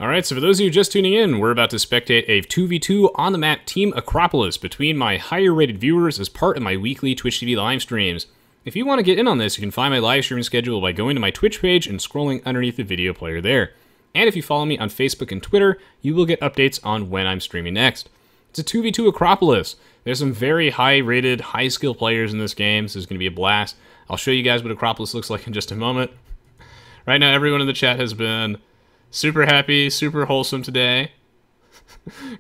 Alright, so for those of you just tuning in, we're about to spectate a 2v2 on the map Team Acropolis between my higher rated viewers as part of my weekly Twitch TV live streams. If you want to get in on this, you can find my live streaming schedule by going to my Twitch page and scrolling underneath the video player there. And if you follow me on Facebook and Twitter, you will get updates on when I'm streaming next. It's a 2v2 Acropolis. There's some very high-rated, high-skill players in this game, so it's going to be a blast. I'll show you guys what Acropolis looks like in just a moment. Right now, everyone in the chat has been super happy, super wholesome today.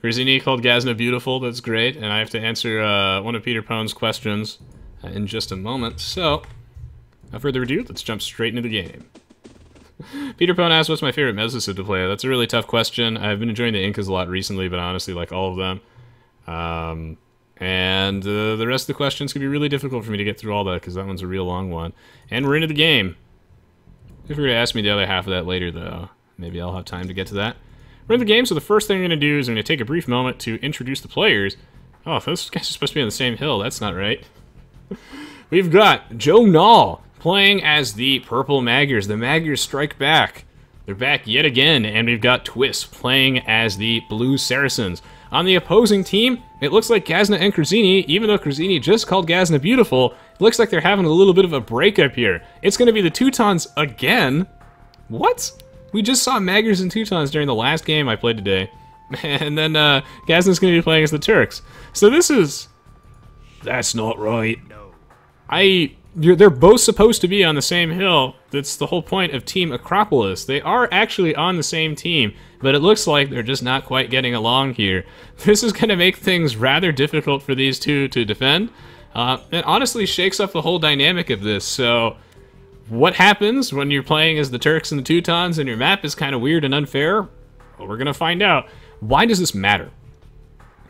Grazini called Gazna beautiful, that's great, and I have to answer one of Peter Pone's questions in just a moment. So, without further ado, let's jump straight into the game. Peter Pone asked, what's my favorite Mesosid to play? That's a really tough question. I've been enjoying the Incas a lot recently, but I honestly like all of them. The rest of the questions could be really difficult for me to get through all that, because that one's a real long one. And we're into the game. If you were to ask me the other half of that later, though, maybe I'll have time to get to that. We're in the game, so the first thing I'm going to do is I'm going to take a brief moment to introduce the players. Oh, those guys are supposed to be on the same hill. That's not right. We've got Joe Nall playing as the Purple Magyars. The Magyars strike back. They're back yet again, and we've got Twist playing as the Blue Saracens. On the opposing team, it looks like Gazna and Grazini, even though Grazini just called Gazna beautiful, it looks like they're having a little bit of a breakup here. It's going to be the Teutons again. What? We just saw Magyars and Teutons during the last game I played today. And then Gazna's going to be playing as the Turks. So this is... That's not right. No. They're both supposed to be on the same hill. That's the whole point of Team Acropolis. They are actually on the same team, but it looks like they're just not quite getting along here. This is going to make things rather difficult for these two to defend. It honestly shakes up the whole dynamic of this, so... What happens when you're playing as the Turks and the Teutons and your map is kind of weird and unfair? Well, we're going to find out. Why does this matter?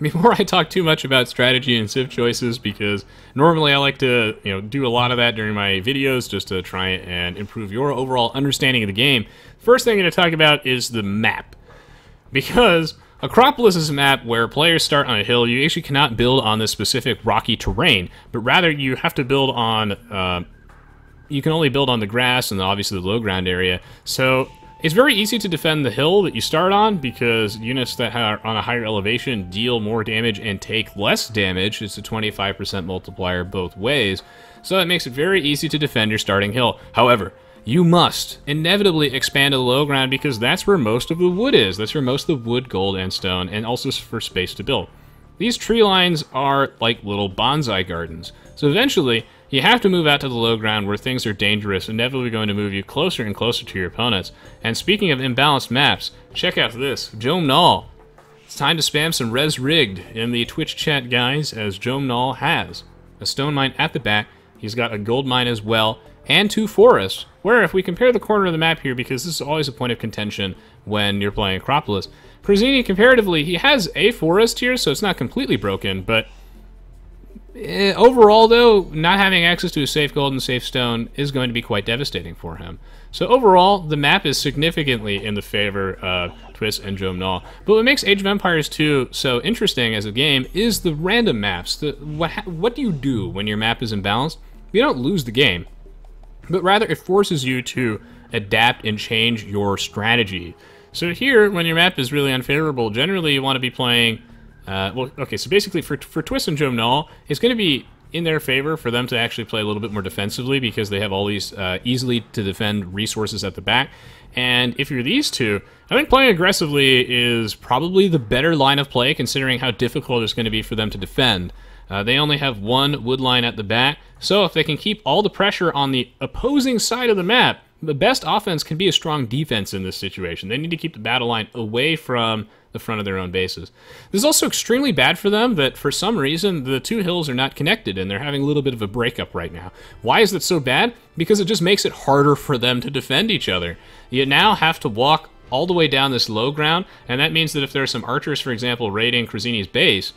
Before I talk too much about strategy and civ choices, because normally I like to do a lot of that during my videos just to try and improve your overall understanding of the game, first thing I'm going to talk about is the map. Because Acropolis is a map where players start on a hill. You actually cannot build on this specific rocky terrain, but rather you have to build on... you can only build on the grass and obviously the low ground area. So it's very easy to defend the hill that you start on because units that are on a higher elevation deal more damage and take less damage. It's a 25% multiplier both ways. So that makes it very easy to defend your starting hill. However, you must inevitably expand to the low ground because that's where most of the wood is. That's where most of the wood, gold, and stone, and also for space to build. These tree lines are like little bonsai gardens. So eventually, you have to move out to the low ground where things are dangerous, inevitably going to move you closer and closer to your opponents. And speaking of imbalanced maps, check out this, Joe Nall. It's time to spam some res rigged in the Twitch chat, guys, as Joe Nall has a stone mine at the back. He's got a gold mine as well, and 2 forests, where if we compare the corner of the map here, because this is always a point of contention when you're playing Acropolis, Grazini, comparatively, he has a forest here, so it's not completely broken, but overall, though, not having access to a safe gold and safe stone is going to be quite devastating for him. So overall, the map is significantly in the favor of Twist and Joe Nall. But what makes Age of Empires 2 so interesting as a game is the random maps. What do you do when your map is imbalanced? You don't lose the game, but rather it forces you to adapt and change your strategy. So here, when your map is really unfavorable, generally you want to be playing... well, okay, so basically for Twist and Joe Nall, it's going to be in their favor for them to actually play a little bit more defensively because they have all these easily to defend resources at the back. And if you're these two, I think playing aggressively is probably the better line of play considering how difficult it's going to be for them to defend. They only have 1 wood line at the back, so if they can keep all the pressure on the opposing side of the map, the best offense can be a strong defense in this situation. They need to keep the battle line away from the front of their own bases. This is also extremely bad for them that for some reason the 2 hills are not connected and they're having a little bit of a breakup right now. Why is that so bad? Because it just makes it harder for them to defend each other. You now have to walk all the way down this low ground, and that means that if there are some archers, for example, raiding Grazini's base,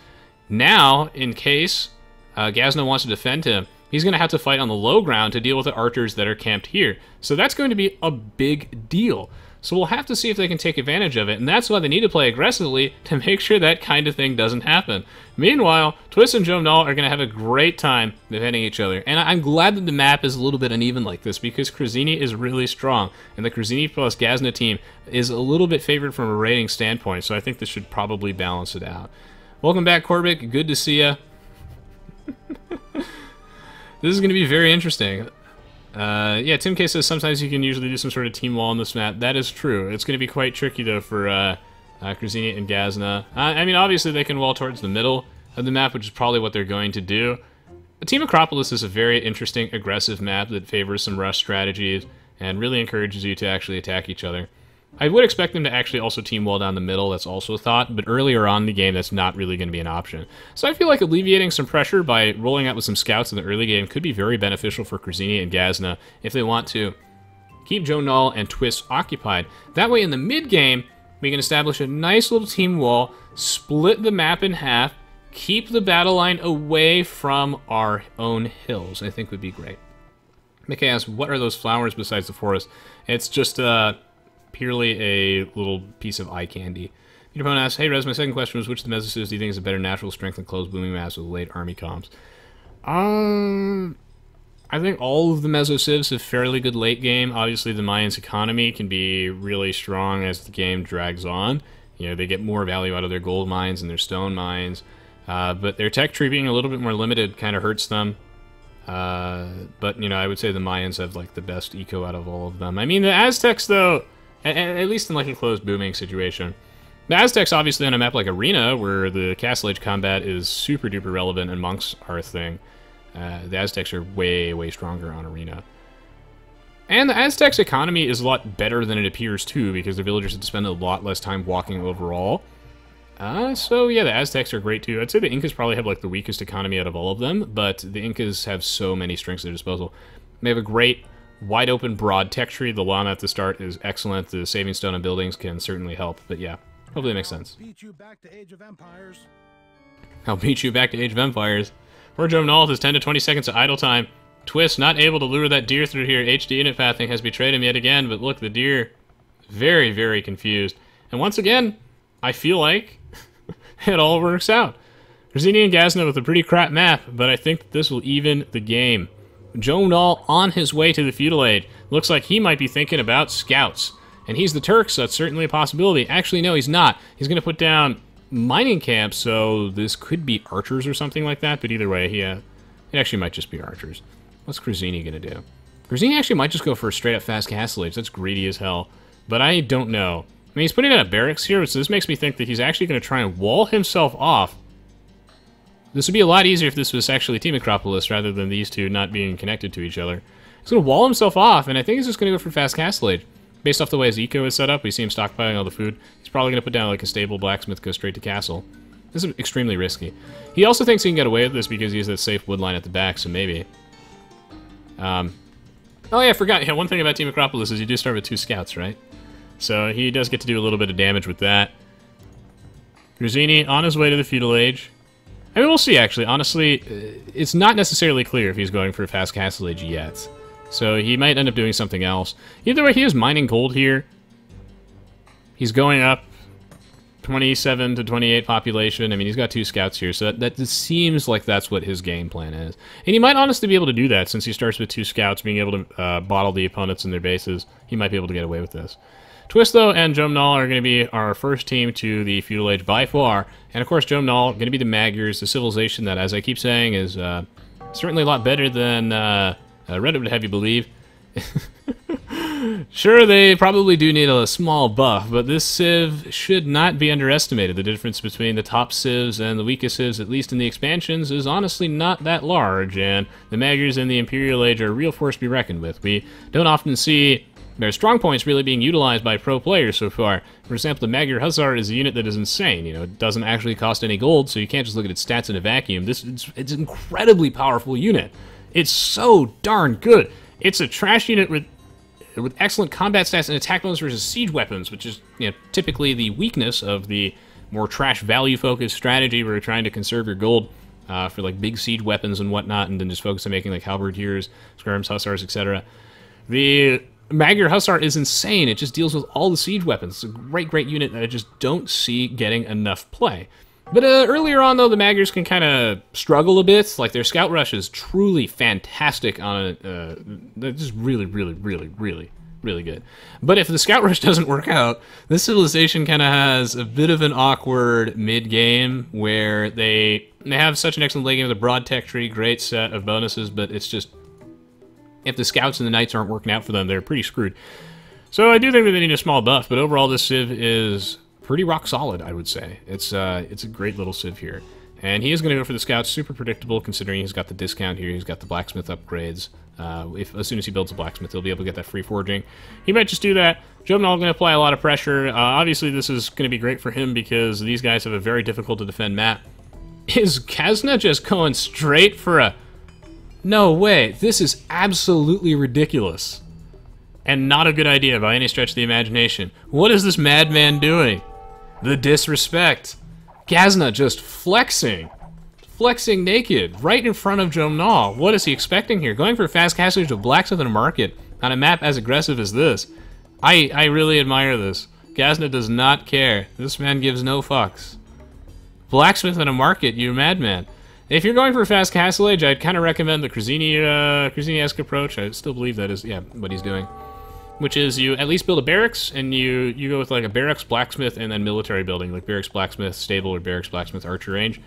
now, in case Gazna wants to defend him, he's going to have to fight on the low ground to deal with the archers that are camped here. So that's going to be a big deal. So we'll have to see if they can take advantage of it, and that's why they need to play aggressively to make sure that kind of thing doesn't happen. Meanwhile, Twist and Jomnal are going to have a great time defending each other, and I'm glad that the map is a little bit uneven like this, because Krazini is really strong, and the Krazini plus Gazna team is a little bit favored from a rating standpoint, so I think this should probably balance it out. Welcome back, Corbett. Good to see ya. This is going to be very interesting. Yeah, Tim K says sometimes you can usually do some sort of team wall on this map. That is true. It's going to be quite tricky, though, for Krazini and Gazna. I mean, obviously, they can wall towards the middle of the map, which is probably what they're going to do. But Team Acropolis is a very interesting, aggressive map that favors some rush strategies and really encourages you to actually attack each other. I would expect them to actually also team wall down the middle, that's also a thought, but earlier on in the game, that's not really going to be an option. So I feel like alleviating some pressure by rolling out with some scouts in the early game could be very beneficial for Krazini and Gazna if they want to keep Jomnal and Twist occupied. That way in the mid-game, we can establish a nice little team wall, split the map in half, keep the battle line away from our own hills, I think would be great. Mickey asks, what are those flowers besides the forest? It's just, purely a little piece of eye candy. Peter Pone asks, hey Rez, my second question was, which of the mesocivs do you think is a better natural strength than closed booming maps with late army comps? I think all of the mesocivs have fairly good late game. Obviously, the Mayans' economy can be really strong as the game drags on. You know, they get more value out of their gold mines and their stone mines. But their tech tree being a little bit more limited kind of hurts them. But, you know, I would say the Mayans have, like, the best eco out of all of them. I mean, the Aztecs, though, at least in, like, a closed booming situation. The Aztecs, obviously, on a map like Arena, where the Castle Age combat is super-duper relevant and monks are a thing, the Aztecs are way, way stronger on Arena. And the Aztecs' economy is a lot better than it appears, too, because the villagers have to spend a lot less time walking overall. So, yeah, the Aztecs are great, too. I'd say the Incas probably have, like, the weakest economy out of all of them, but the Incas have so many strengths at their disposal. They have a great, wide-open, broad tech tree. The llama at the start is excellent. The saving stone and buildings can certainly help, but yeah, hopefully it makes sense. Beat you back to Age of Empires. I'll beat you back to Age of Empires. Poor Jomnal has 10 to 20 seconds of idle time. Twist not able to lure that deer through here. HD unit pathing has betrayed him yet again, but look, the deer, very, very confused. And once again, I feel like it all works out. Krazini and Gazna with a pretty crap map, but I think this will even the game. Jomnal on his way to the feudal age. Looks like he might be thinking about scouts. And he's the Turks, so that's certainly a possibility. Actually, no, he's not. He's going to put down mining camps, so this could be archers or something like that, but either way, it actually might just be archers. What's Krazini going to do? Krazini actually might just go for a straight-up fast castle age. That's greedy as hell, but I don't know. I mean, he's putting down a barracks here, so this makes me think that he's actually going to try and wall himself off. This would be a lot easier if this was actually Team Acropolis rather than these two not being connected to each other. He's going to wall himself off, and I think he's just going to go for fast castle age. Based off the way his eco is set up, we see him stockpiling all the food. He's probably going to put down like a stable blacksmith, go straight to castle. This is extremely risky. He also thinks he can get away with this because he has that safe wood line at the back, so maybe. Oh yeah, I forgot. Yeah, one thing about Team Acropolis is you do start with 2 scouts, right? So he does get to do a little bit of damage with that. Krazini on his way to the feudal age. I mean, we'll see, actually. Honestly, it's not necessarily clear if he's going for fast castle age yet. So he might end up doing something else. Either way, he is mining gold here. He's going up 27 to 28 population. I mean, he's got 2 scouts here, so that seems like that's what his game plan is. And he might honestly be able to do that since he starts with 2 scouts, being able to bottle the opponents in their bases. He might be able to get away with this. Twist, though, and Jomnal are going to be our first team to the feudal age by far. And, of course, Jomnal going to be the Magyars, the civilization that, as I keep saying, is certainly a lot better than Reddit would have you believe. Sure, they probably do need a small buff, but this civ should not be underestimated. The difference between the top civs and the weakest civs, at least in the expansions, is honestly not that large, and the Magyars in the Imperial Age are a real force to be reckoned with. We don't often see their strong points really being utilized by pro players so far. For example, the Magyar Hussar is a unit that is insane. You know, it doesn't actually cost any gold, so you can't just look at its stats in a vacuum. It's an incredibly powerful unit. It's so darn good. It's a trash unit with excellent combat stats and attack bonus versus siege weapons, which is, you know, typically the weakness of the more trash value-focused strategy where you're trying to conserve your gold for like big siege weapons and whatnot, and then just focus on making like halberdiers, skirms, hussars, etc. The Magyar Hussar is insane. It just deals with all the siege weapons. It's a great, great unit that I just don't see getting enough play. But earlier on, though, the Magyars can kind of struggle a bit. Like, their Scout Rush is truly fantastic on they're just really, really, really, really, really good. But if the Scout Rush doesn't work out, this civilization kind of has a bit of an awkward mid-game where they have such an excellent late game with a broad tech tree, great set of bonuses, but it's just, if the Scouts and the Knights aren't working out for them, they're pretty screwed. So I do think that they need a small buff, but overall this Civ is pretty rock solid, I would say. It's a great little Civ here. And he is going to go for the Scouts, super predictable considering he's got the discount here, he's got the blacksmith upgrades. As soon as he builds a blacksmith, he'll be able to get that free forging. He might just do that. Jobnal going to apply a lot of pressure. Obviously, this is going to be great for him because these guys have a very difficult to defend map. Is Kazna just going straight for a... No way. This is absolutely ridiculous. And not a good idea by any stretch of the imagination. What is this madman doing? The disrespect. Gazna just flexing. Flexing naked, right in front of Jomnal. What is he expecting here? Going for a fast castlage of blacksmith in a market on a map as aggressive as this. I really admire this. Gazna does not care. This man gives no fucks. Blacksmith in a market, you madman. If you're going for a fast castlage, I'd kind of recommend the Krazini-esque approach. I still believe that is, yeah, what he's doing. Which is you at least build a barracks, and you go with like a barracks, blacksmith, and then military building, like barracks, blacksmith, stable, or barracks, blacksmith, archer range.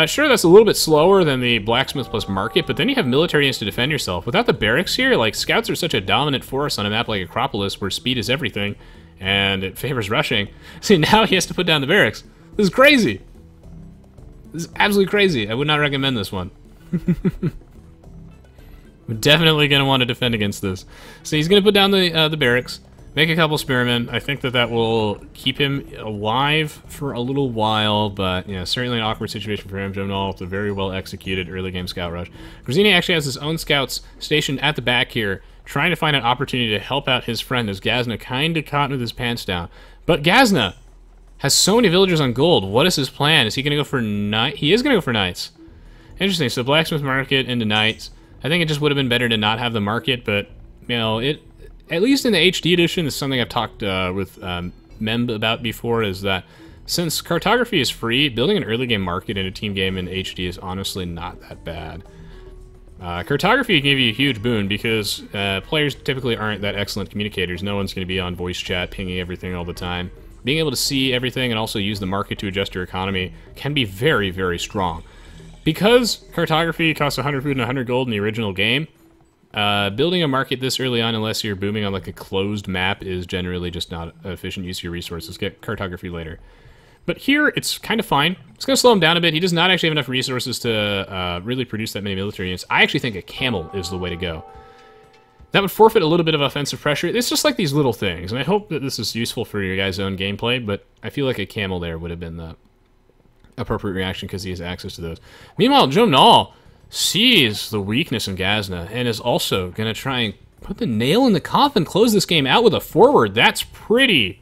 Sure, that's a little bit slower than the blacksmith plus market, but then you have military units to defend yourself. Without the barracks here, like, scouts are such a dominant force on a map like Acropolis, where speed is everything, and it favors rushing. See, now he has to put down the barracks. This is crazy. This is absolutely crazy. I would not recommend this one. We're definitely going to want to defend against this. So he's going to put down the barracks, make a couple spearmen. I think that will keep him alive for a little while, but yeah, certainly an awkward situation for him. Jomnal with a very well executed early game scout rush. Grazini actually has his own scouts stationed at the back here, trying to find an opportunity to help out his friend as Gazna kind of caught with his pants down. But Gazna has so many villagers on gold. What is his plan? Is he going to go for knight? He is going to go for knights. Interesting. So blacksmith market into knights. I think it just would have been better to not have the market, but you know, at least in the HD edition, this is something I've talked with Memb about before, is that since cartography is free, building an early game market in a team game in HD is honestly not that bad. Cartography can give you a huge boon because players typically aren't that excellent communicators. No one's going to be on voice chat pinging everything all the time. Being able to see everything and also use the market to adjust your economy can be very, very strong. Because cartography costs 100 food and 100 gold in the original game, building a market this early on, unless you're booming on like a closed map, is generally just not an efficient use of your resources. Get cartography later. But here, it's kind of fine. It's going to slow him down a bit. He does not actually have enough resources to really produce that many military units. I actually think a camel is the way to go. That would forfeit a little bit of offensive pressure. It's just like these little things, and I hope that this is useful for your guys' own gameplay, but I feel like a camel there would have been the appropriate reaction because he has access to those. Meanwhile, Jomnal sees the weakness in Gazna and is also going to try and put the nail in the coffin, close this game out with a forward. That's pretty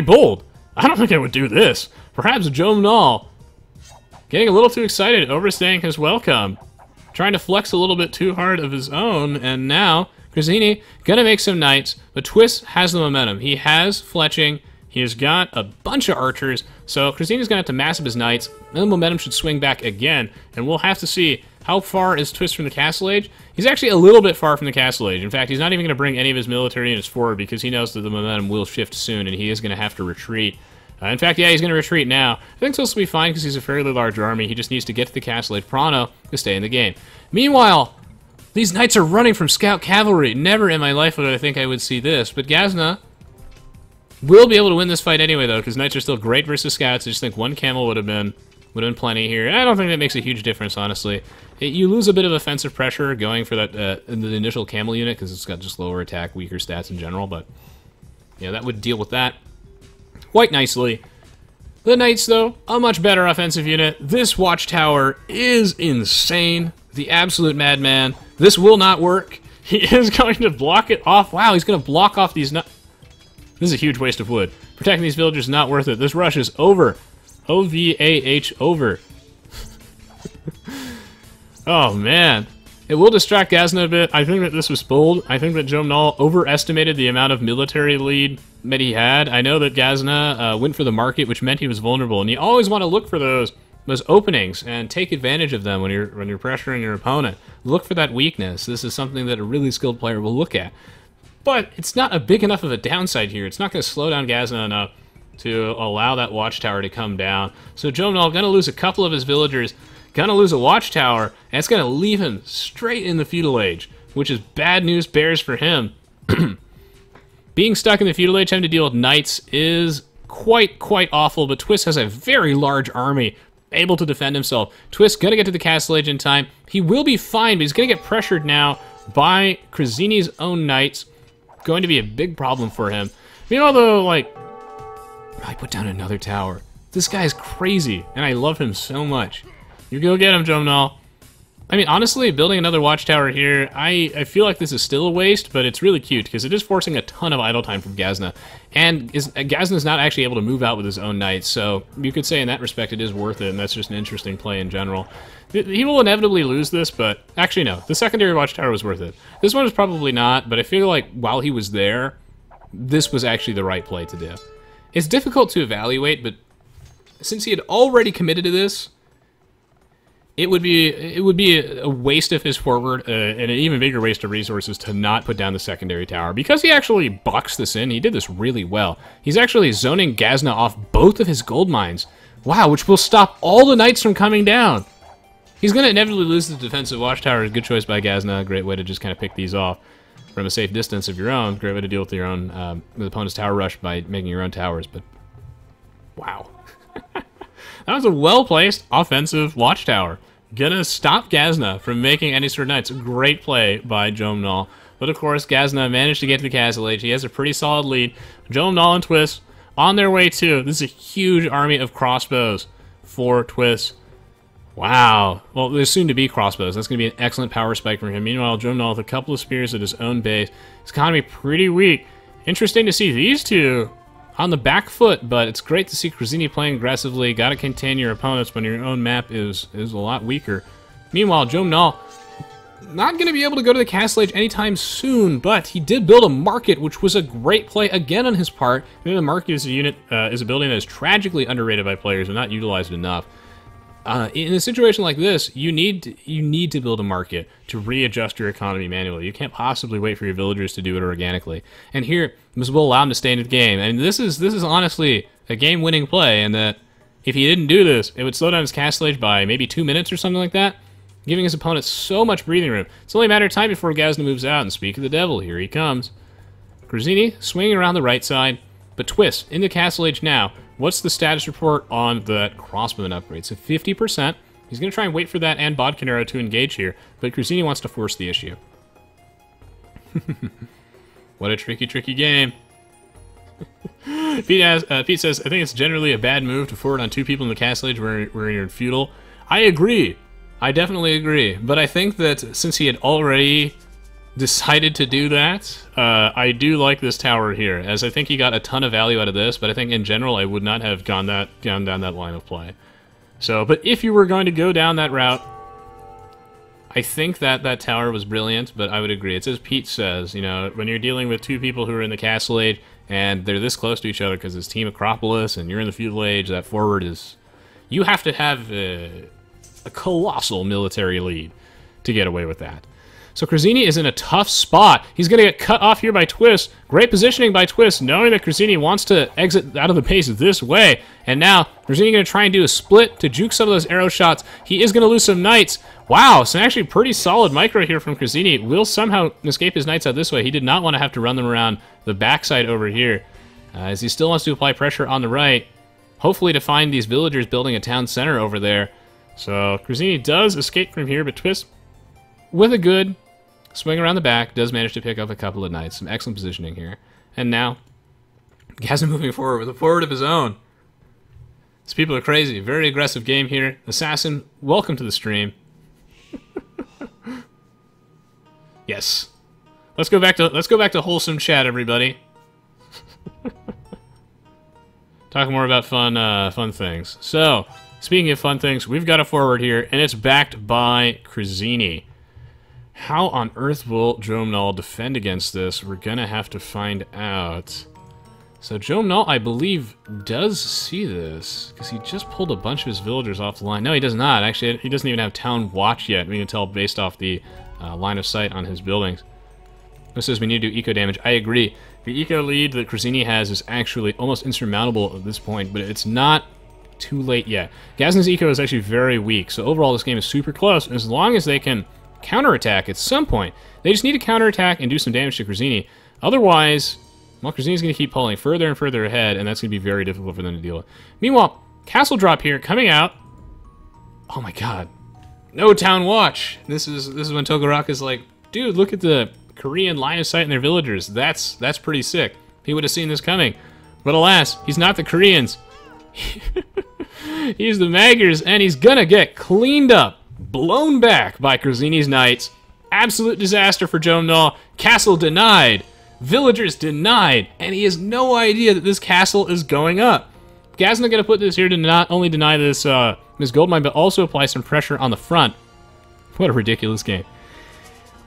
bold. I don't think I would do this. Perhaps Jomnal getting a little too excited, overstaying his welcome, trying to flex a little bit too hard of his own, and now Grazini gonna make some knights, but Twist has the momentum. He has fletching, he has got a bunch of archers, so Grazini's gonna have to mass up his knights, and the momentum should swing back again, and we'll have to see how far is Twist from the Castle Age. He's actually a little bit far from the Castle Age. In fact, he's not even gonna bring any of his military units forward because he knows that the momentum will shift soon, and he is gonna have to retreat. In fact, yeah, he's going to retreat now. I think this will be fine because he's a fairly large army. He just needs to get to the Castle Age Prano to stay in the game. Meanwhile, these knights are running from scout cavalry. Never in my life would I think I would see this. But Gazna will be able to win this fight anyway, though, because knights are still great versus scouts. I just think one camel would have been plenty here. I don't think that makes a huge difference, honestly. You lose a bit of offensive pressure going for that in the initial camel unit because it's got just lower attack, weaker stats in general. But yeah, that would deal with that quite nicely. The Knights, though, a much better offensive unit. This watchtower is insane. The absolute madman. This will not work. He is going to block it off. Wow, he's going to block off these... This is a huge waste of wood. Protecting these villagers is not worth it. This rush is over. O-V-A-H, over. Oh, man. It will distract Gazna a bit. I think that this was bold. I think that Jomnal overestimated the amount of military lead that he had. I know that Gazna went for the market, which meant he was vulnerable, and you always want to look for those openings and take advantage of them when you're pressuring your opponent. Look for that weakness. This is something that a really skilled player will look at. But it's not a big enough of a downside here. It's not going to slow down Gazna enough to allow that watchtower to come down. So Jomnal going to lose a couple of his villagers, going to lose a watchtower, and it's going to leave him straight in the feudal age, which is bad news bears for him. Being stuck in the feudal age, having to deal with knights is quite awful, but Twist has a very large army able to defend himself. Twist going to get to the castle age in time. He will be fine, but he's going to get pressured now by Krazini's own knights. Going to be a big problem for him. Meanwhile, though, like, I put down another tower. This guy's crazy, and I love him so much. You go get him, Jomnal. I mean, honestly, building another watchtower here, I feel like this is still a waste, but it's really cute, because it is forcing a ton of idle time from Gazna. And Gazna's not actually able to move out with his own knights, so you could say in that respect it is worth it, and that's just an interesting play in general. He will inevitably lose this, but actually no. The secondary watchtower was worth it. This one is probably not, but I feel like while he was there, this was actually the right play to do. It's difficult to evaluate, but since he had already committed to this, it would be a waste of his forward, and an even bigger waste of resources to not put down the secondary tower. Because he actually boxed this in, he did this really well. He's actually zoning Gazna off both of his gold mines. Wow, which will stop all the knights from coming down. He's going to inevitably lose the defensive watchtower. Good choice by Gazna. Great way to just kind of pick these off from a safe distance of your own. Great way to deal with your own with opponent's tower rush by making your own towers. But wow, that was a well-placed offensive watchtower. Gonna stop Gazna from making any sort of knights. Great play by Jomnal. But of course, Gazna managed to get to the castle age. He has a pretty solid lead. Jomnal and Twist on their way too. This is a huge army of crossbows for Twist. Wow. Well, there's soon to be crossbows. That's going to be an excellent power spike for him. Meanwhile, Jomnal with a couple of spears at his own base. His economy pretty weak. Interesting to see these two on the back foot, but it's great to see Krazini playing aggressively. Got to contain your opponents when your own map is a lot weaker. Meanwhile, Jomnal not going to be able to go to the castle age anytime soon, but he did build a market, which was a great play again on his part. The market is a unit, is a building that is tragically underrated by players and not utilized enough. In a situation like this, you need to build a market to readjust your economy manually. You can't possibly wait for your villagers to do it organically. And here, this will allow him to stay in the game. And this is honestly a game-winning play, and that if he didn't do this, it would slow down his castle age by maybe 2 minutes or something like that, giving his opponent so much breathing room. It's only a matter of time before Gazna moves out, and speak of the devil, here he comes. Krazini swinging around the right side, but Twist in the castle age now. What's the status report on that crossbowman upgrade? So 50%. He's going to try and wait for that and Bodkin arrow to engage here, but Krazini wants to force the issue. What a tricky game. Pete says, I think it's generally a bad move to forward on 2 people in the castle age where you're in feudal. I agree. I definitely agree. But I think that since he had already decided to do that, I do like this tower here, as I think he got a ton of value out of this, but I think in general I would not have gone down that line of play. So, but if you were going to go down that route, I think that tower was brilliant, but I would agree. It's as Pete says, you know, when you're dealing with 2 people who are in the castle age, and they're this close to each other because it's Team Acropolis, and you're in the feudal age, that forward is... You have to have a colossal military lead to get away with that. So Krazini is in a tough spot. He's going to get cut off here by Twist. Great positioning by Twist, knowing that Krazini wants to exit out of the base this way. And now, Krazini going to try and do a split to juke some of those arrow shots. He is going to lose some knights. Wow, so actually pretty solid micro here from Krazini. Will somehow escape his knights out this way. He did not want to have to run them around the backside over here, as he still wants to apply pressure on the right, hopefully to find these villagers building a town center over there. So Krazini does escape from here, but Twist, with a good swing around the back, does manage to pick up a couple of knights. Some excellent positioning here. And now, Gazna moving forward with a forward of his own. These people are crazy. Very aggressive game here. Assassin, welcome to the stream. Yes. Let's go back to wholesome chat, everybody. Talk more about fun things. So, speaking of fun things, we've got a forward here, and it's backed by Krazini. How on earth will Jomnal defend against this? We're gonna have to find out. So Jomnal, I believe, does see this, because he just pulled a bunch of his villagers off the line. No, he does not. Actually, he doesn't even have town watch yet. We can tell based off the line of sight on his buildings. This says we need to do eco damage. I agree. The eco lead that Krazini has is actually almost insurmountable at this point, but it's not too late yet. Gazna's eco is actually very weak, so overall this game is super close. As long as they can counterattack at some point, they just need to counterattack and do some damage to Krazini. Otherwise, well, Krazini's going to keep pulling further and further ahead, and that's going to be very difficult for them to deal with. Meanwhile, Castle Drop here, coming out. Oh my god. No town watch. This is when Togaraki's like, dude, look at the Korean line of sight in their villagers. That's pretty sick. He would have seen this coming. But alas, he's not the Koreans. He's the Magyars, and he's gonna get cleaned up, blown back by Krazini's knights. Absolute disaster for Jomnal. Castle denied. Villagers denied, and he has no idea that this castle is going up. Gazna gonna put this here to not only deny this gold mine, but also apply some pressure on the front. What a ridiculous game.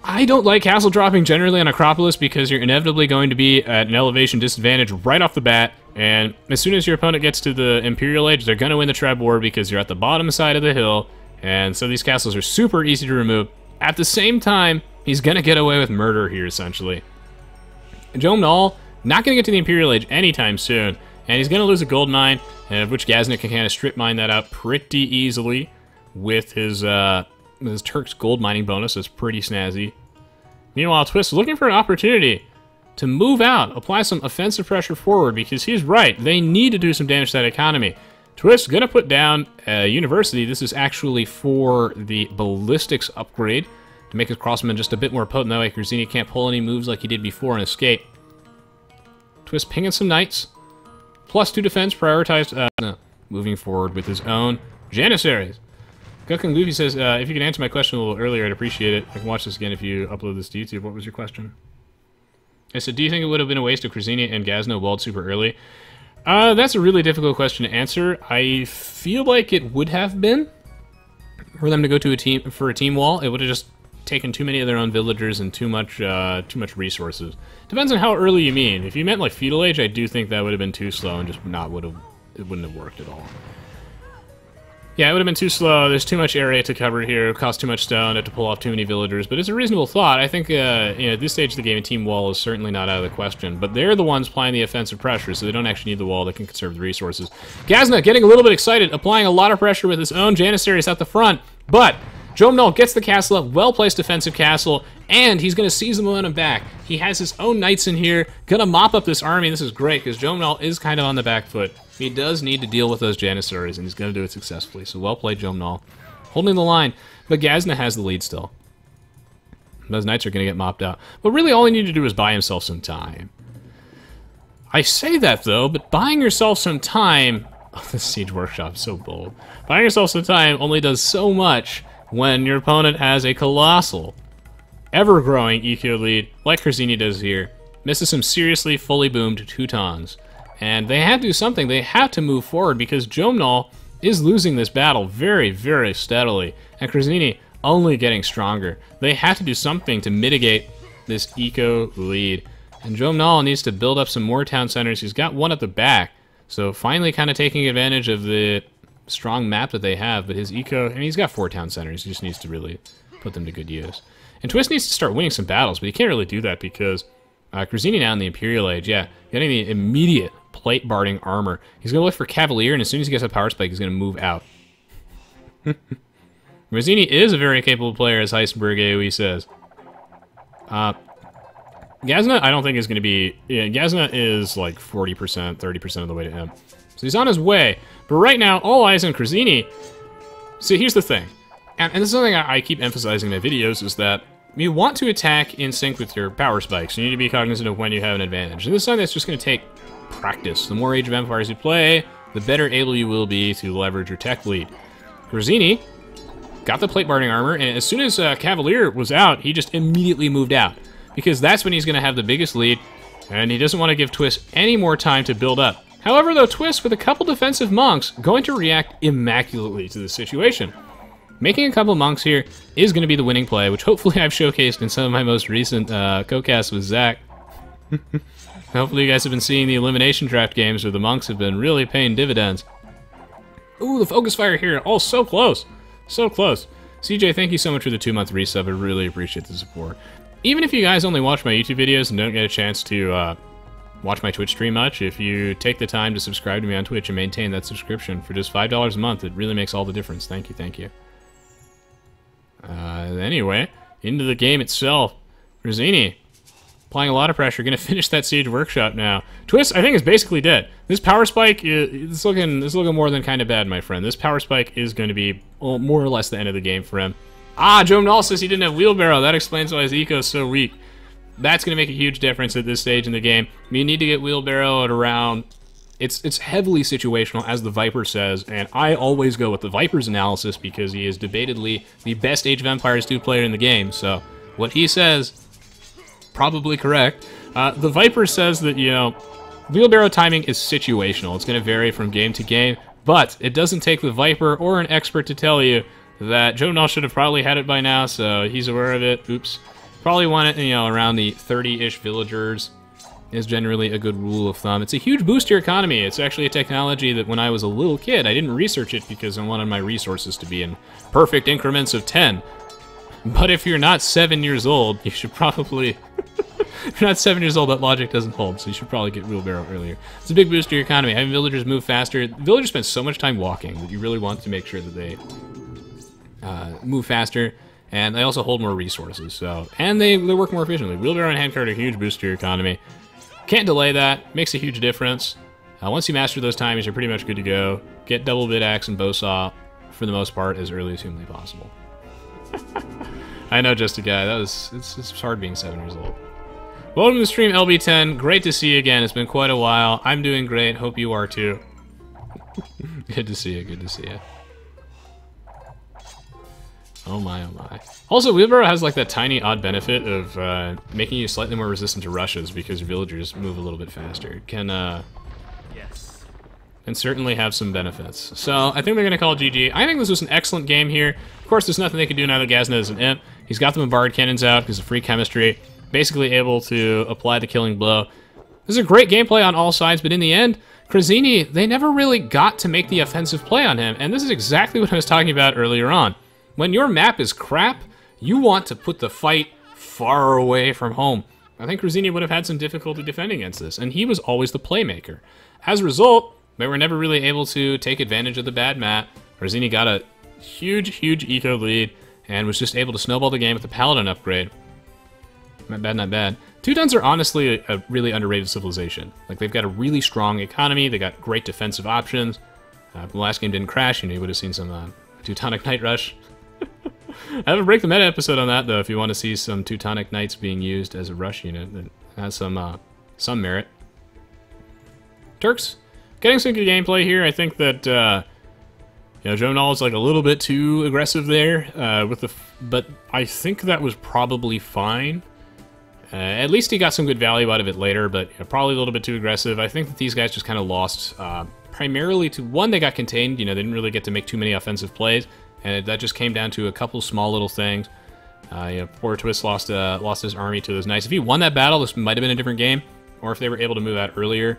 I don't like castle dropping generally on Acropolis because you're inevitably going to be at an elevation disadvantage right off the bat, and as soon as your opponent gets to the Imperial Age, they're gonna win the Treb War because you're at the bottom side of the hill, and so these castles are super easy to remove. At the same time, he's gonna get away with murder here, essentially. Jomnal, not going to get to the Imperial Age anytime soon, and he's going to lose a gold mine, of which Gazna can kind of strip mine that out pretty easily with his Turks gold mining bonus. It's pretty snazzy. Meanwhile, Twist looking for an opportunity to move out, apply some offensive pressure forward, because he's right. They need to do some damage to that economy. Twist going to put down a university. This is actually for the ballistics upgrade, to make his crossman just a bit more potent. That way Krazini can't pull any moves like he did before and escape. Twist pinging some knights. +2 defense, prioritized moving forward with his own Janissaries. Gukung Goofy says, if you could answer my question a little earlier, I'd appreciate it. I can watch this again if you upload this to YouTube. What was your question? I said, do you think it would have been a waste if Krazini and Gazna walled super early? That's a really difficult question to answer. I feel like it would have been for them to go to a team wall. It would have just taken too many of their own villagers and too much resources. Depends on how early you mean. If you meant like feudal age, I do think that would have been too slow and just it wouldn't have worked at all. Yeah, it would have been too slow. There's too much area to cover here. It costs too much stone. Have to pull off too many villagers. But it's a reasonable thought. I think at this stage of the game, a team wall is certainly not out of the question. But they're the ones applying the offensive pressure, so they don't actually need the wall. They can conserve the resources. Gazna getting a little bit excited, applying a lot of pressure with his own Janissaries at the front. But Jomnal gets the castle up, well-placed defensive castle, and he's going to seize the momentum back. He has his own knights in here, going to mop up this army. This is great, because Jomnal is kind of on the back foot. He does need to deal with those Janissaries, and he's going to do it successfully. So well played, Jomnal. Holding the line, but Gazna has the lead still. Those knights are going to get mopped out. But really all he needed to do was buy himself some time. I say that, though, but buying yourself some time... Oh, this Siege Workshop is so bold. Buying yourself some time only does so much when your opponent has a colossal, ever-growing eco lead, like Krazini does here. Misses some seriously fully boomed Teutons. And they have to do something. They have to move forward because Jomnal is losing this battle very, very steadily. And Krazini only getting stronger. They have to do something to mitigate this eco lead. And Jomnal needs to build up some more town centers. He's got one at the back. So finally kind of taking advantage of the strong map that they have. But his eco, and he's got 4 town centers. He just needs to really put them to good use. And Twist needs to start winning some battles, but he can't really do that because Krazini now in the Imperial Age, yeah, getting the immediate plate barding armor. He's going to look for Cavalier, and as soon as he gets a power spike, he's going to move out. Krazini is a very capable player, as Heisenberg Aoe says. Gazna, I don't think is going to be... Yeah, Gazna is like 40%, 30% of the way to him. So he's on his way. But right now, all eyes on Krazini. See, here's the thing. And this is something I keep emphasizing in my videos, is that you want to attack in sync with your power spikes. You need to be cognizant of when you have an advantage. And this is something that's just going to take practice. The more Age of Empires you play, the better able you will be to leverage your tech lead. Krazini got the plate barding armor, and as soon as Cavalier was out, he just immediately moved out. Because that's when he's going to have the biggest lead, and he doesn't want to give Twist any more time to build up. However, though, Twist, with a couple defensive monks, going to react immaculately to the situation. making a couple monks here is going to be the winning play, which hopefully I've showcased in some of my most recent co-casts with Zach. Hopefully you guys have been seeing the elimination draft games where the monks have been really paying dividends. Ooh, the focus fire here. Oh, so close. So close. CJ, thank you so much for the 2-month resub. I really appreciate the support. Even if you guys only watch my YouTube videos and don't get a chance to watch my Twitch stream much, if you take the time to subscribe to me on Twitch and maintain that subscription for just $5 a month, it really makes all the difference. Thank you, thank you. Anyway, into the game itself. Rosini, applying a lot of pressure, gonna finish that siege workshop now. Twist, I think, is basically dead. This power spike is looking more than kind of bad, my friend. This power spike is going to be more or less the end of the game for him. Ah, Joe Null says he didn't have wheelbarrow. That explains why his eco is so weak. That's going to make a huge difference at this stage in the game. You need to get wheelbarrow at around... It's heavily situational, as the Viper says, and I always go with the Viper's analysis because he is debatedly the best Age of Empires 2 player in the game, so what he says, probably correct. The Viper says that, you know, wheelbarrow timing is situational. It's going to vary from game to game, but it doesn't take the Viper or an expert to tell you that Joe Null should have probably had it by now, so he's aware of it. Oops. Probably want it, you know, around the 30-ish villagers is generally a good rule of thumb. It's a huge boost to your economy. It's actually a technology that when I was a little kid, I didn't research it because I wanted my resources to be in perfect increments of 10. But if you're not 7 years old, you should probably... If you're not 7 years old, that logic doesn't hold, so you should probably get wheelbarrow earlier. It's a big boost to your economy. Having villagers move faster. Villagers spend so much time walking that you really want to make sure that they move faster, and they also hold more resources. So, and they work more efficiently. Wheelbarrow and handcart are a huge boost to your economy. Can't delay that. Makes a huge difference. Once you master those timings, you're pretty much good to go. Get double bit axe and bow saw for the most part as early as humanly possible. I know, just a guy. It's hard being 7 years old. Welcome to the stream, LB10. Great to see you again. It's been quite a while. I'm doing great. Hope you are too. Good to see you. Good to see you. Oh my, oh my. Also, wheelbarrow has like that tiny odd benefit of making you slightly more resistant to rushes because your villagers move a little bit faster. It can certainly have some benefits. So I think they're gonna call GG. I think this was an excellent game here. Of course, there's nothing they can do now that Gazna is an imp. He's got the bombard cannons out because of free chemistry. Basically able to apply the killing blow. This is a great gameplay on all sides, but in the end, Krazini, they never really got to make the offensive play on him, and this is exactly what I was talking about earlier on. When your map is crap, you want to put the fight far away from home. I think Krazini would have had some difficulty defending against this, and he was always the playmaker. As a result, they were never really able to take advantage of the bad map. Krazini got a huge, huge eco lead, and was just able to snowball the game with the Paladin upgrade. Not bad, not bad. Teutons are honestly a really underrated civilization. Like, they've got a really strong economy, they got great defensive options. If the last game didn't crash, you would have seen some Teutonic Knight Rush. I have a Break the Meta episode on that, though, if you want to see some Teutonic Knights being used as a rush unit. That has some merit. Turks, getting some good gameplay here. I think that, you know, Joe Null is like a little bit too aggressive there, but I think that was probably fine. At least he got some good value out of it later, but you know, probably a little bit too aggressive. I think that these guys just kind of lost primarily to, one, they got contained. You know, they didn't really get to make too many offensive plays, and that just came down to a couple small little things. You know, poor Twist lost his army to those knights. If he won that battle, this might have been a different game, or if they were able to move out earlier.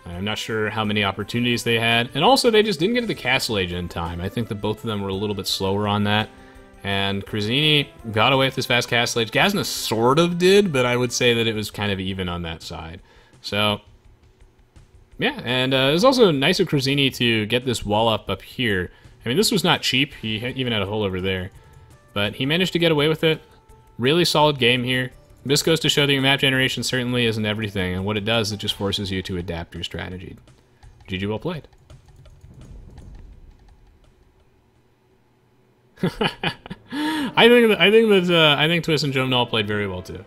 I'm not sure how many opportunities they had. And also, they just didn't get to the Castle Age in time. I think that both of them were a little bit slower on that. And Krazini got away with his fast Castle Age. Gazna sort of did, but I would say that it was kind of even on that side. So, yeah, and it was also nice of Krazini to get this wall up here. I mean, this was not cheap. He even had a hole over there. But he managed to get away with it. Really solid game here. This goes to show that your map generation certainly isn't everything, and what it does, it just forces you to adapt your strategy. GG, well played. I think Twist and Joe Null played very well too.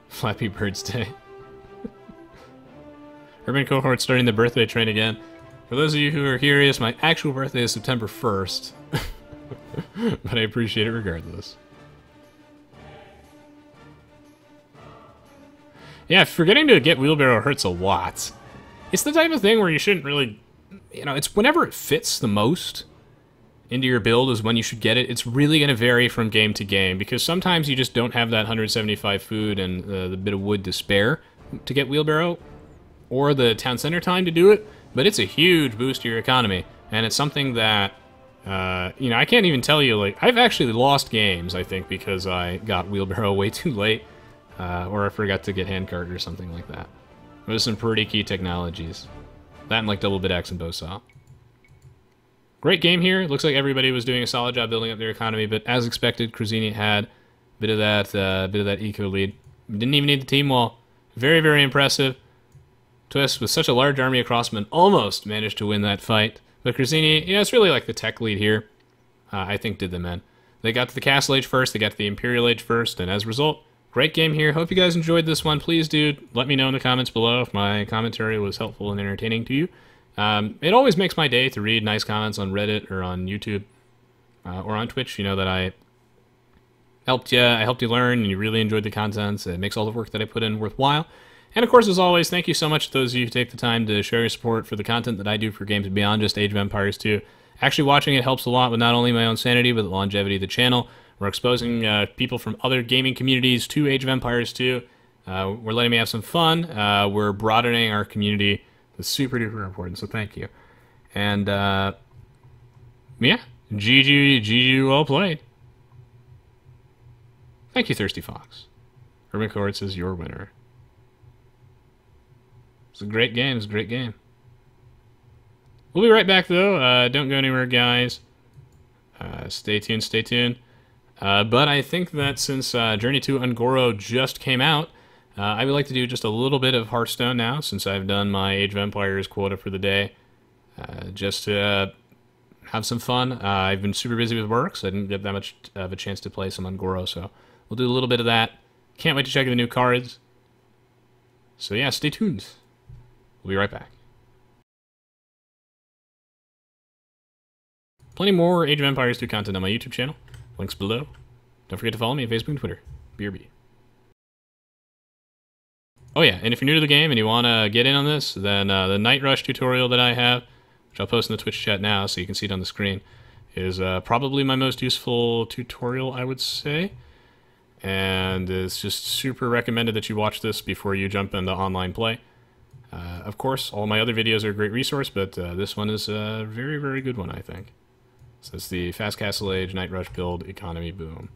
Flappy Birds Day. Urban cohort starting the birthday train again. For those of you who are curious, my actual birthday is September 1st. But I appreciate it regardless. Yeah, forgetting to get wheelbarrow hurts a lot. It's the type of thing where you shouldn't really, you know, it's whenever it fits the most. into your build is when you should get it. It's really going to vary from game to game because sometimes you just don't have that 175 food and the bit of wood to spare to get wheelbarrow or the town center time to do it, but it's a huge boost to your economy, and it's something that, you know, I can't even tell you, like, I've actually lost games, I think, because I got wheelbarrow way too late, or I forgot to get handcart or something like that. There's some pretty key technologies. That and, like, double bit axe and bow saw. Great game here. Looks like everybody was doing a solid job building up their economy, but as expected, Cruzini had a bit of that eco lead. Didn't even need the team wall. Very, very impressive. Twist, with such a large army of crossmen, almost managed to win that fight. But Cruzini, yeah, it's really like the tech lead here, I think did them in. They got to the Castle Age first, they got to the Imperial Age first, and as a result, great game here. Hope you guys enjoyed this one. Please, dude, let me know in the comments below if my commentary was helpful and entertaining to you. It always makes my day to read nice comments on Reddit or on YouTube or on Twitch. You know that I helped you learn and you really enjoyed the content. It makes all the work that I put in worthwhile. And of course, as always, thank you so much to those of you who take the time to show your support for the content that I do for games beyond just Age of Empires 2. Actually watching it helps a lot with not only my own sanity, but the longevity of the channel. We're exposing people from other gaming communities to Age of Empires 2. We're letting me have some fun. We're broadening our community. It's super duper important, so thank you. And, yeah, GG, well played. Thank you, Thirsty Fox. Urban Courts is your winner. It's a great game, it's a great game. We'll be right back, though. Don't go anywhere, guys. Stay tuned, stay tuned. But I think that since Journey to Ungoro just came out, I would like to do just a little bit of Hearthstone now, since I've done my Age of Empires quota for the day, just to have some fun. I've been super busy with work, so I didn't get that much of a chance to play some Ungoro, so we'll do a little bit of that. Can't wait to check out the new cards. So yeah, stay tuned. We'll be right back. Plenty more Age of Empires 2 content on my YouTube channel. Links below. Don't forget to follow me on Facebook and Twitter. BRB. Oh yeah, and if you're new to the game and you want to get in on this, then the Night Rush tutorial that I have, which I'll post in the Twitch chat now so you can see it on the screen, is probably my most useful tutorial, I would say. And it's just super recommended that you watch this before you jump into online play. Of course, all my other videos are a great resource, but this one is a very, very good one, I think. So it's the Fast Castle Age Night Rush build economy boom.